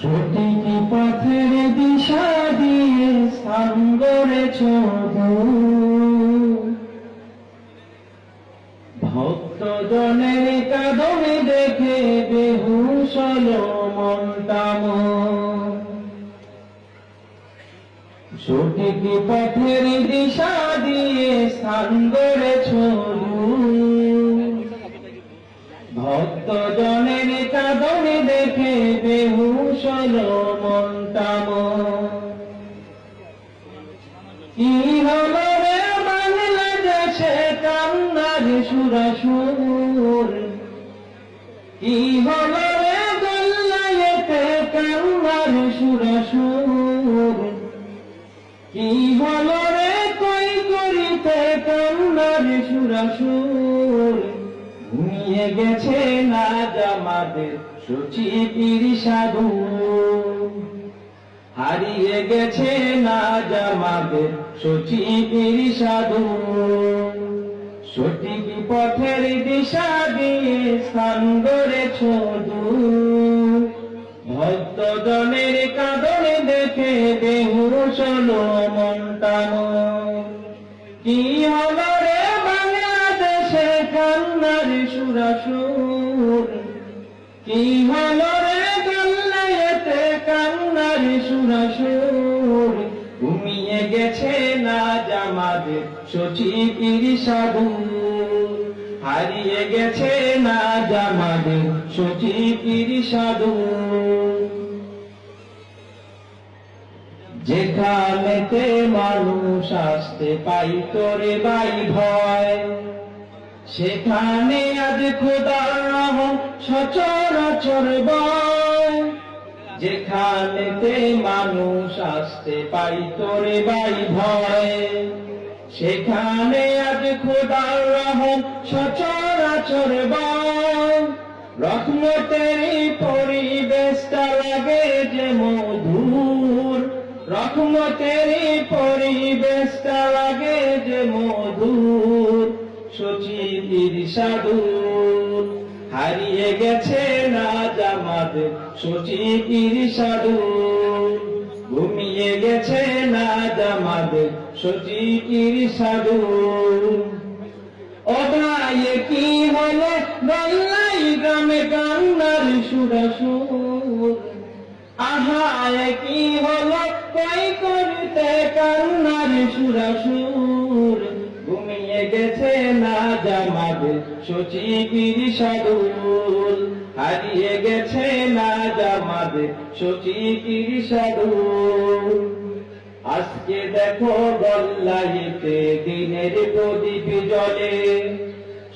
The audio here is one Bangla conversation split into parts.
সঠিক পথের দিশা দিয়ে স্থান গড়েছ ভক্তজনের কাঁদনে দেখে বেহুশ হলো মনটা মোর। সঠিক পথের দিশা দিয়ে স্থান গড়েছ ভক্তজনের কাঁদনে দেখে বেহুশ হলো মনটা মোর। কি হলো রে বাংলাদেশে কান্নার সুরাসুর, কি হলো রে গল্লায়েতে কান্নার সুরাসুর, কি হলো রে কই করিতে কান্নার সুরাসুর। ঘুমিয়ে গেছে না জামাদের সচিবের সাধু, হারিয়ে গেছে না জামাদের সচিবের সাধু। সঠিক পথের দিশা দিয়ে স্থান গড়েছ ভক্তজনের কাঁদনে দেখে বেহুশ হলো মনটা মোর। কি হলো রে বাংলাদেশে কান্নার সুরাসুর, কি হলো রে গল্লায়েতে কান্নার সুরাসুর। ঘুমিয়ে গেছে না জামাদের সচিবের সাধু, হারিয়ে গেছে না জামাদের সচিবের সাধু। যেখানেতে মানুষ আসতে পাইত রে ভাই ভয়, সেখানে আজ খোদার রহম সচরাচর বয়। যেখানেতে মানুষ আসতে পাইত রে ভাই ভয়, সেখানে আজ খোদার রহম সচরাচর বয়। রহমতের পরিবেশটা লাগে যে মধুর, রহমতের পরিবেশটা লাগে যে মধুর। সচিবের সাধুর হারিয়ে গেছে না জামাদের সচিবের সাধুর। ঘুমিয়ে গেছে না জামাদের সচিবের সাধুর। ও ভাই কি হলো গল্লাই গ্রামে কান্নার সুরাসুর, আহা কি হলো কই করতে কান্নার সুরাসুর। ঘুমিয়ে গেছে না জামাদের সচিবের সাধুর, হারিয়ে গেছে না জামাদের সচিবের সাধুর। আজকে দেখো গল্লাইতে দিনের প্রদীপ জ্বলে,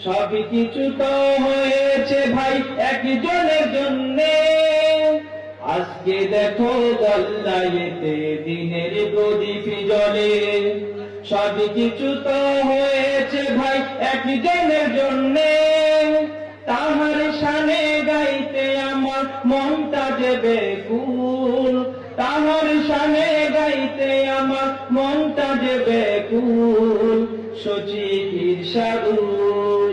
সব কিছু তো হয়েছে ভাই একজনের জন্যে। আজকে দেখো গল্লাইতে দিনের প্রদীপ জ্বলে, সব কিছু তো হয়েছে ভাই একজনের জন্যে। তাহার শানে গাইতে আমার মনটা যে বেকুল, তাহার শানে গাইতে আমার মনটা যে বেকুল। সচিবের সাধুর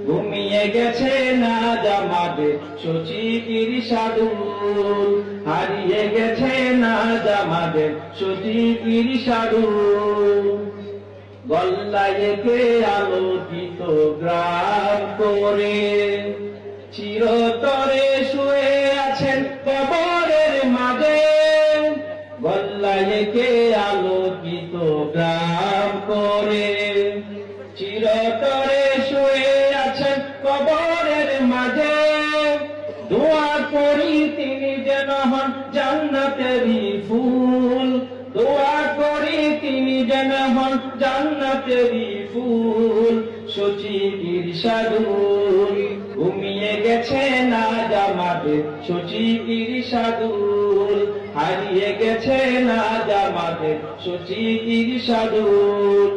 ঘুমিয়ে গেছে না জামাদের সচিবের সাধুর, হারিয়ে গেছে না জামাদের সচিবের সাধুর। গল্লায়েতে আলোকিত গ্রাম করে চিরতরে শুয়ে আছেন কবরের মাঝে। গল্লায়েতে আলোকিত গ্রাম করে চিরতরে শুয়ে আছেন কবরের মাঝে। দোয়া করি তিনি যেন হন জান্নাতেরই ফুল, দোয়া করি তিনি যেন হন জান্নাতেরই ফুল। সচিবের সাধুর ঘুমিয়ে গেছে না জামাদের সচিবের সাধুর, হারিয়ে গেছে না জামাদের সচিবের সাধুর।